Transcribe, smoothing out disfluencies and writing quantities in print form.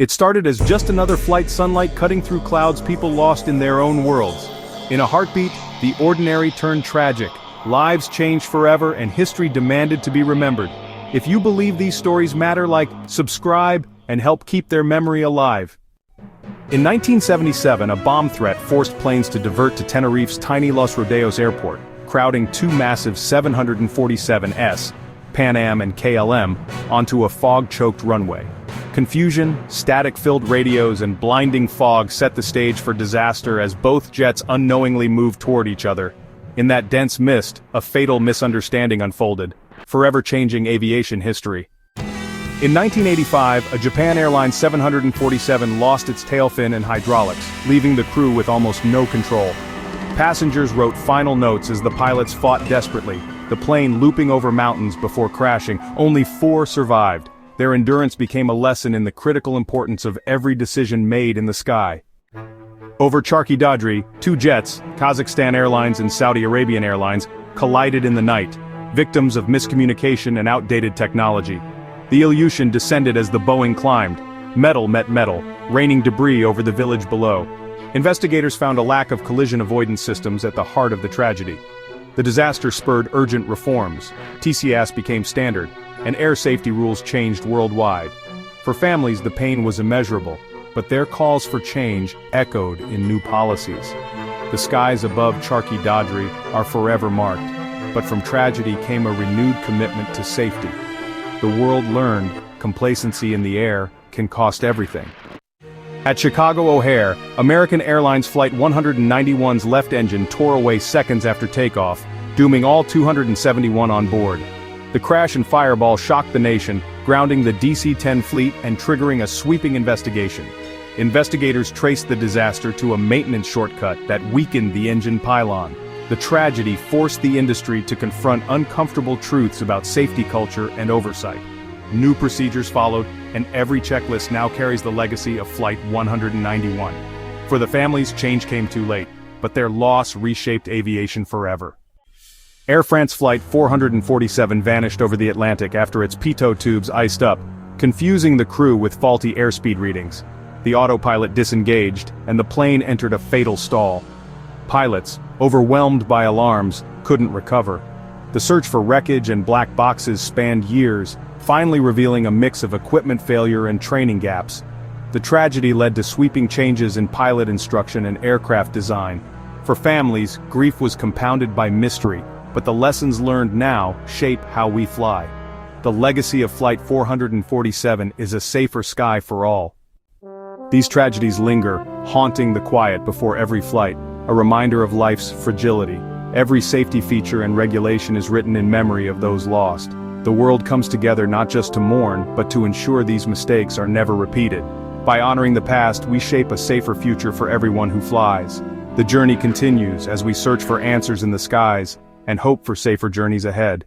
It started as just another flight, sunlight cutting through clouds, people lost in their own worlds. In a heartbeat, the ordinary turned tragic. Lives changed forever and history demanded to be remembered. If you believe these stories matter, subscribe, and help keep their memory alive. In 1977, a bomb threat forced planes to divert to Tenerife's tiny Los Rodeos airport, crowding two massive 747s, Pan Am and KLM, onto a fog-choked runway. Confusion, static-filled radios, and blinding fog set the stage for disaster as both jets unknowingly moved toward each other. In that dense mist, a fatal misunderstanding unfolded, forever changing aviation history. In 1985, a Japan Airlines 747 lost its tail fin and hydraulics, leaving the crew with almost no control. Passengers wrote final notes as the pilots fought desperately, the plane looping over mountains before crashing. Only 4 survived. Their endurance became a lesson in the critical importance of every decision made in the sky. Over Charkhi-Dadri, 2 jets, Kazakhstan Airlines and Saudi Arabian Airlines, collided in the night, victims of miscommunication and outdated technology. The Ilyushin descended as the Boeing climbed. Metal met metal, raining debris over the village below. Investigators found a lack of collision avoidance systems at the heart of the tragedy. The disaster spurred urgent reforms. TCAS became standard, and air safety rules changed worldwide. For families, the pain was immeasurable, but their calls for change echoed in new policies. The skies above Charkhi-Dadri are forever marked, but from tragedy came a renewed commitment to safety. The world learned complacency in the air can cost everything. At Chicago O'Hare, American Airlines Flight 191's left engine tore away seconds after takeoff, dooming all 271 on board. The crash and fireball shocked the nation, grounding the DC-10 fleet and triggering a sweeping investigation. Investigators traced the disaster to a maintenance shortcut that weakened the engine pylon. The tragedy forced the industry to confront uncomfortable truths about safety culture and oversight. New procedures followed, and every checklist now carries the legacy of Flight 191. For the families, change came too late, but their loss reshaped aviation forever. Air France Flight 447 vanished over the Atlantic after its pitot tubes iced up, confusing the crew with faulty airspeed readings. The autopilot disengaged, and the plane entered a fatal stall. Pilots, overwhelmed by alarms, couldn't recover. The search for wreckage and black boxes spanned years, finally revealing a mix of equipment failure and training gaps. The tragedy led to sweeping changes in pilot instruction and aircraft design. For families, grief was compounded by mystery, but the lessons learned now shape how we fly. The legacy of Flight 447 is a safer sky for all. These tragedies linger, haunting the quiet before every flight, a reminder of life's fragility. Every safety feature and regulation is written in memory of those lost. The world comes together not just to mourn, but to ensure these mistakes are never repeated. By honoring the past, we shape a safer future for everyone who flies. The journey continues as we search for answers in the skies, and hope for safer journeys ahead.